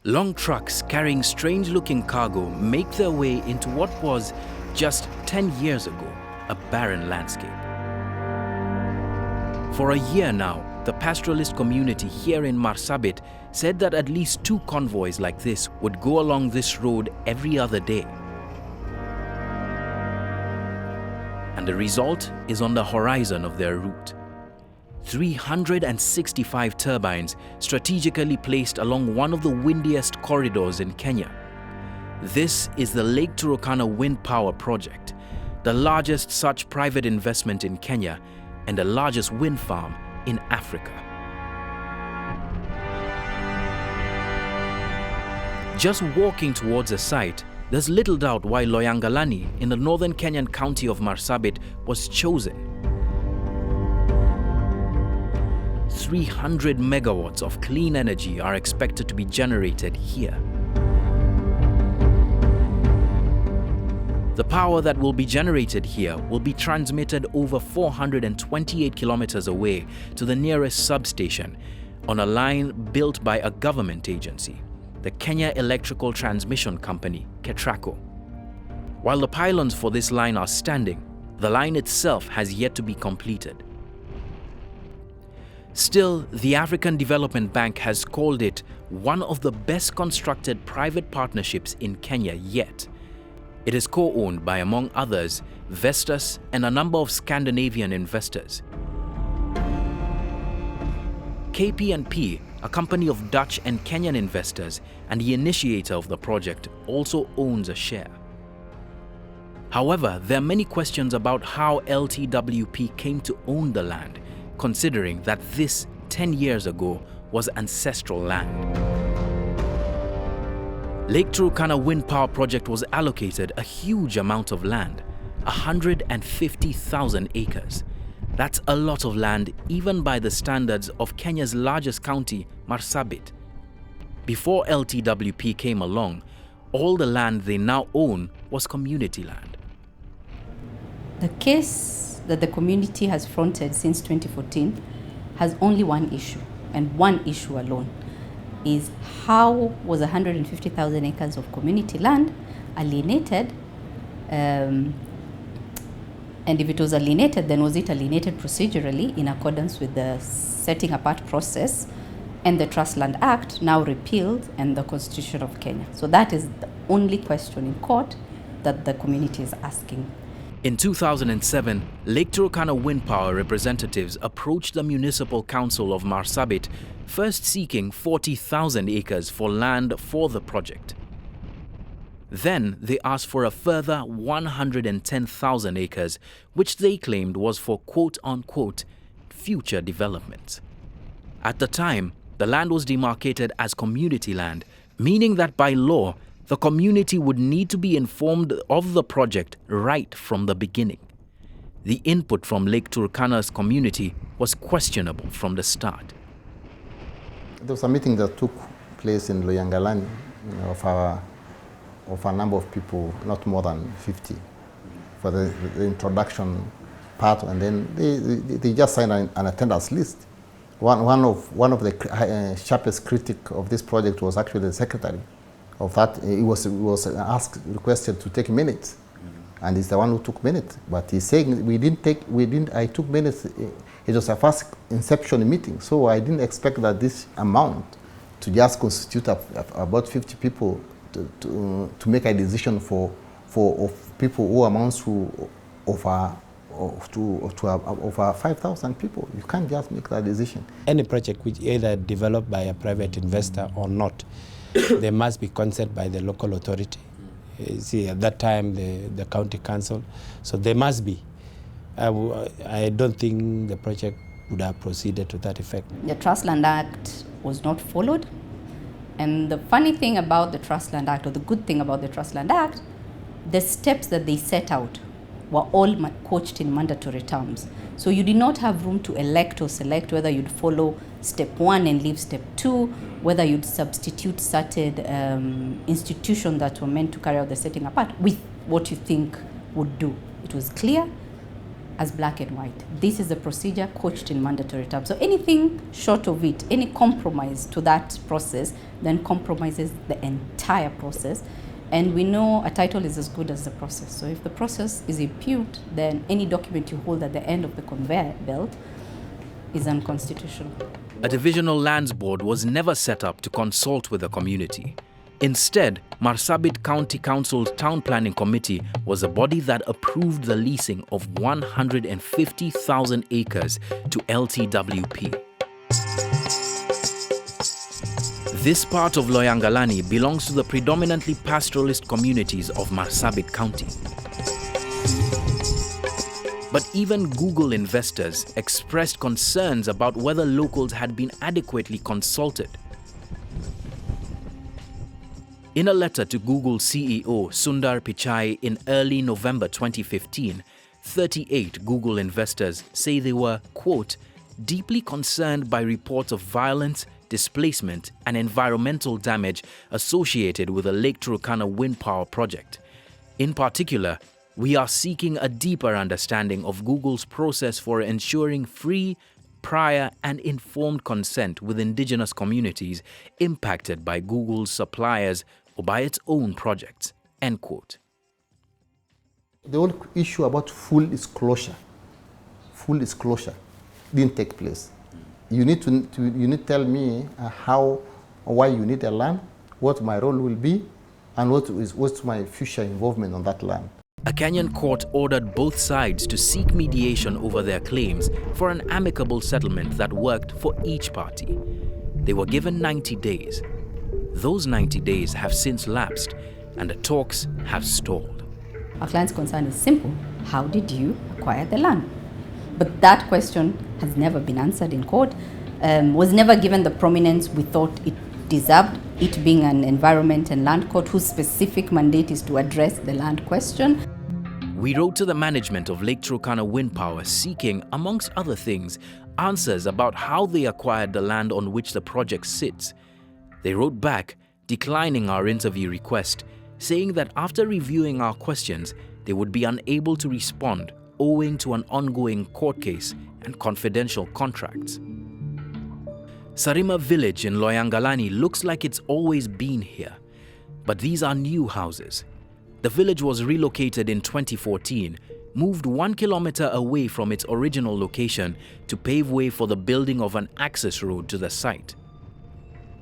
Long trucks carrying strange-looking cargo make their way into what was, just 10 years ago, a barren landscape. For a year now, the pastoralist community here in Marsabit said that at least 2 convoys like this would go along this road every other day. And the result is on the horizon of their route. 365 turbines strategically placed along one of the windiest corridors in Kenya. This is the Lake Turkana Wind Power Project, the largest such private investment in Kenya and the largest wind farm in Africa. Just walking towards the site, there's little doubt why Loyangalani in the northern Kenyan county of Marsabit was chosen. 300 megawatts of clean energy are expected to be generated here. The power that will be generated here will be transmitted over 428 kilometers away to the nearest substation on a line built by a government agency, the Kenya Electrical Transmission Company, KETRACO. While the pylons for this line are standing, the line itself has yet to be completed. Still, the African Development Bank has called it one of the best constructed private partnerships in Kenya yet. It is co-owned by, among others, Vestas and a number of Scandinavian investors. KPNP, a company of Dutch and Kenyan investors and the initiator of the project, also owns a share. However, there are many questions about how LTWP came to own the land, considering that this 10 years ago was ancestral land. Lake Turkana Wind Power Project was allocated a huge amount of land, 150,000 acres. That's a lot of land even by the standards of Kenya's largest county, Marsabit. Before LTWP came along, all the land they now own was community land. The case that the community has fronted since 2014 has only one issue, and one issue alone, is how was 150,000 acres of community land alienated, and if it was alienated, then was it alienated procedurally in accordance with the setting apart process and the Trust Land Act, now repealed, and the Constitution of Kenya. So that is the only question in court that the community is asking. In 2007, Lake Turkana Wind Power representatives approached the Municipal Council of Marsabit, first seeking 40,000 acres for land for the project. Then they asked for a further 110,000 acres, which they claimed was for quote-unquote future development. At the time, the land was demarcated as community land, meaning that by law, the community would need to be informed of the project right from the beginning. The input from Lake Turkana's community was questionable from the start. There was a meeting that took place in Loyangalani of a number of people, not more than 50, for the introduction part, and then they just signed an attendance list. One of the sharpest critic of this project was actually the secretary of that. He was requested to take minutes, and he's the one who took minutes. But he's saying I took minutes. It was a first inception meeting, so I didn't expect that this amount to just constitute about 50 people to make a decision for people who amounts to over 5,000 people. You can't just make that decision. Any project which either developed by a private investor or not, there must be consent by the local authority. See, at that time, the county council. So there must be. I don't think the project would have proceeded to that effect. The Trust Land Act was not followed. And the funny thing about the Trust Land Act, or the good thing about the Trust Land Act, the steps that they set out were all couched in mandatory terms. So you did not have room to elect or select whether you'd follow step 1 and leave step 2, whether you'd substitute certain institutions that were meant to carry out the setting apart with what you think would do. It was clear. as black and white. This is a procedure couched in mandatory terms. So anything short of it, any compromise to that process, then compromises the entire process. And we know a title is as good as the process. So if the process is impugned, then any document you hold at the end of the conveyor belt is unconstitutional. A divisional lands board was never set up to consult with the community. Instead, Marsabit County Council's Town Planning Committee was a body that approved the leasing of 150,000 acres to LTWP. This part of Loyangalani belongs to the predominantly pastoralist communities of Marsabit County. But even Google investors expressed concerns about whether locals had been adequately consulted. In a letter to Google CEO Sundar Pichai in early November 2015, 38 Google investors say they were, quote, deeply concerned by reports of violence, displacement, and environmental damage associated with the Lake Turkana Wind Power Project. In particular, we are seeking a deeper understanding of Google's process for ensuring free, prior, and informed consent with indigenous communities impacted by Google's suppliers or by its own projects, end quote. The whole issue about full disclosure didn't take place. You need to tell me why you need a land, what my role will be, and what's my future involvement on that land. A Kenyan court ordered both sides to seek mediation over their claims for an amicable settlement that worked for each party. They were given 90 days. Those 90 days have since lapsed, and the talks have stalled. Our client's concern is simple. How did you acquire the land? But that question has never been answered in court, was never given the prominence we thought it deserved, it being an environment and land court whose specific mandate is to address the land question. We wrote to the management of Lake Turkana Wind Power seeking, amongst other things, answers about how they acquired the land on which the project sits. They wrote back, declining our interview request, saying that after reviewing our questions, they would be unable to respond owing to an ongoing court case and confidential contracts. Sarima village in Loyangalani looks like it's always been here, but these are new houses. The village was relocated in 2014, moved 1 kilometer away from its original location to pave way for the building of an access road to the site.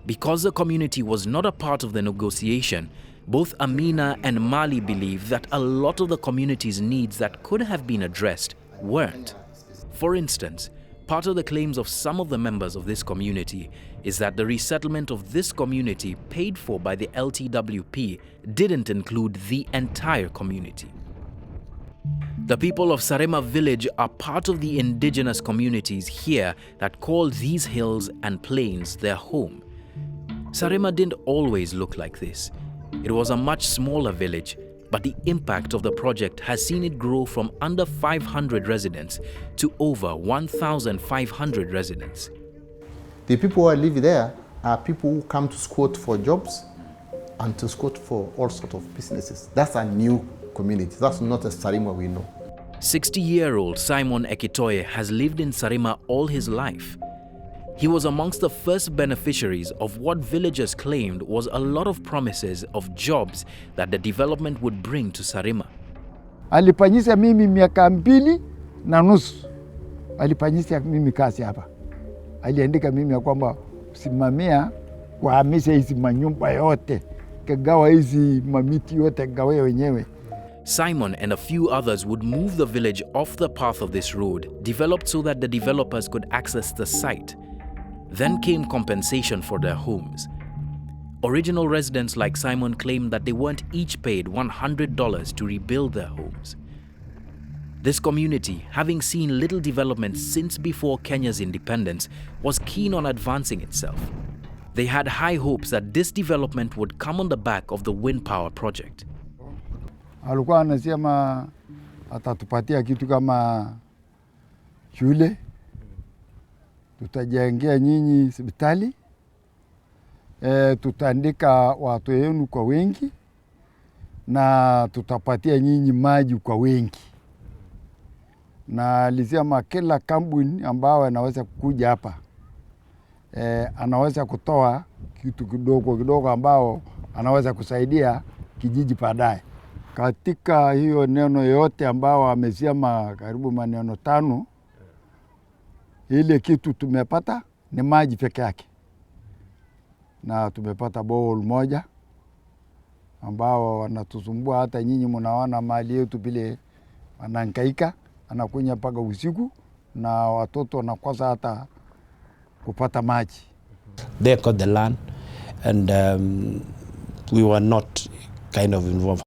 Because the community was not a part of the negotiation, both Amina and Mali believe that a lot of the community's needs that could have been addressed weren't. For instance, part of the claims of some of the members of this community is that the resettlement of this community paid for by the LTWP didn't include the entire community. The people of Sarima village are part of the indigenous communities here that call these hills and plains their home. Sarima didn't always look like this. It was a much smaller village, but the impact of the project has seen it grow from under 500 residents to over 1,500 residents. The people who live there are people who come to squat for jobs and to squat for all sorts of businesses. That's a new community. That's not a Sarima we know. 60-year-old Simon Ekitoye has lived in Sarima all his life. He was amongst the first beneficiaries of what villagers claimed was a lot of promises of jobs that the development would bring to Sarima. Alifanyisha mimi miaka 2.5 alifanyisha mimi kazi hapa. Aliandika mimi ya kwamba simamia kuhamisha hizi manyumba yote, kagawa hizi mamiti yote gawe wenyewe. Simon and a few others would move the village off the path of this road, developed so that the developers could access the site. Then came compensation for their homes. Original residents like Simon claimed that they weren't each paid $100 to rebuild their homes. This community, having seen little development since before Kenya's independence, was keen on advancing itself. They had high hopes that this development would come on the back of the wind power project. Alikuwa anasema atatupatia kitu kama shule, tutajengea nyinyi hospitali, tutaandika watu wenu kwa wengi, na tutapatia nyinyi maji kwa wengi. na alisema kila kampuni ambao anaweza kuja hapa anaweza kutoa kitu kidogo kidogo ambao anaweza kusaidia kijiji baadaye. Katika hiyo neno yote ambao amesema karibu maneno 5, ile kitu tumepata ni maji peke yake. Na tumepata bowl moja ambao wanatusumbua, hata nyinyi mnaona mali yetu vile wanahangaika, anakunya mpaka usiku na watoto wanakosa hata kupata maji. They got the land and we were not kind of involved.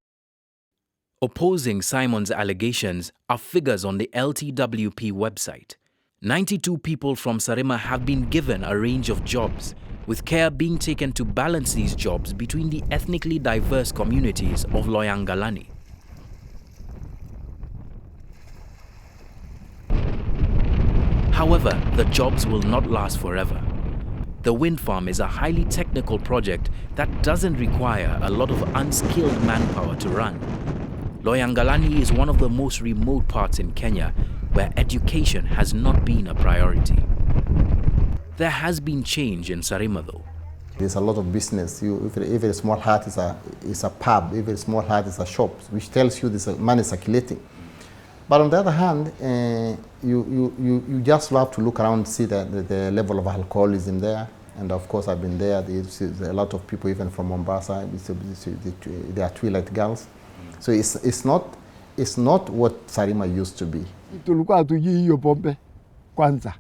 Opposing Simon's allegations are figures on the LTWP website. 92 people from Sarima have been given a range of jobs, with care being taken to balance these jobs between the ethnically diverse communities of Loyangalani. However, the jobs will not last forever. The wind farm is a highly technical project that doesn't require a lot of unskilled manpower to run. Loyangalani is one of the most remote parts in Kenya where education has not been a priority. There has been change in Sarima though. There's a lot of business. If a small hut is a pub, if a small hut is a shop, which tells you this money circulating. But on the other hand, you just have to look around and see the level of alcoholism there. And of course, I've been there. There's a lot of people, even from Mombasa. They are twilight girls. So it's not what Sarima used to be. Tulikuwa hatujui hiyo pombe kwanza.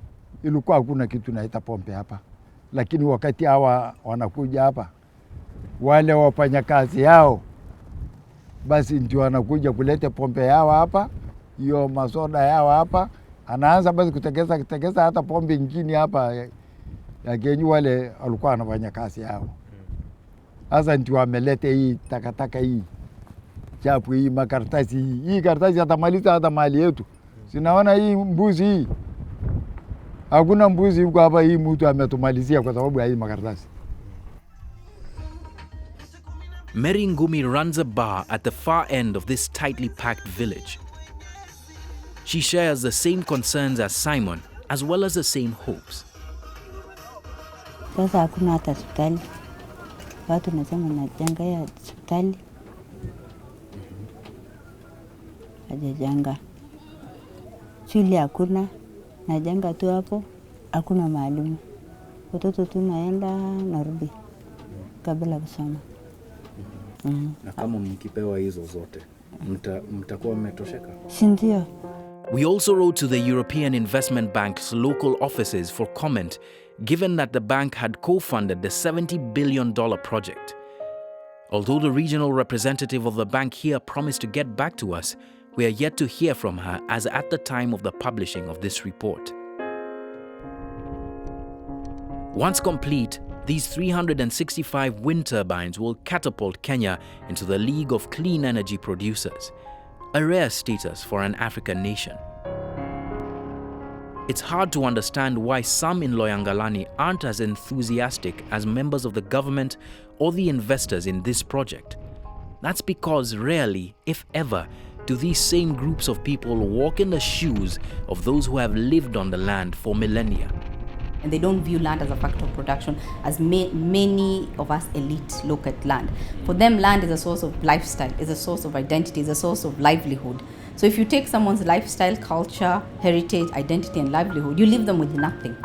Ilikuwa hakuna kitu naita pombe hapa. Lakini wakati hawa wanakuja hapa, wale wafanyakazi yao basi ndio wanakuja kuleta pombe yao hapa, hiyo masoda yao hapa, anaanza basi kutegeza hata pombe nyingine hapa ya genyu wale walikuwa wanafanya kazi yao. Sasa ndio wameleta hii takataka hii. Chapu hii makaratasi hii karatasi atamaliza hata mali yetu. Sinaona hii mbuzi hii. Hakuna mbuzi huko hapa, hii mtu ametumalizia kwa sababu ya hii makaratasi. Mary Ngumi runs a bar at the far end of this tightly packed village. She shares the same concerns as Simon, as well as the same hopes. Sasa hakuna hata hospitali. Watu nasema najenga ya hospitali. Hajajanga. Shule hakuna. Najenga tu hapo. Hakuna maalimu. Watoto tu naenda narudi kabla kusoma. Na kama mkipewa hizo zote, mtakuwa mmetosheka? Si ndio? We also wrote to the European Investment Bank's local offices for comment, given that the bank had co-funded the $70 billion project. Although the regional representative of the bank here promised to get back to us, we are yet to hear from her as at the time of the publishing of this report. Once complete, these 365 wind turbines will catapult Kenya into the League of Clean Energy Producers, a rare status for an African nation. It's hard to understand why some in Loyangalani aren't as enthusiastic as members of the government or the investors in this project. That's because rarely, if ever, do these same groups of people walk in the shoes of those who have lived on the land for millennia. And they don't view land as a factor of production as many of us elite look at land. For them, land is a source of lifestyle, is a source of identity, is a source of livelihood. So if you take someone's lifestyle, culture, heritage, identity, and livelihood, you leave them with nothing.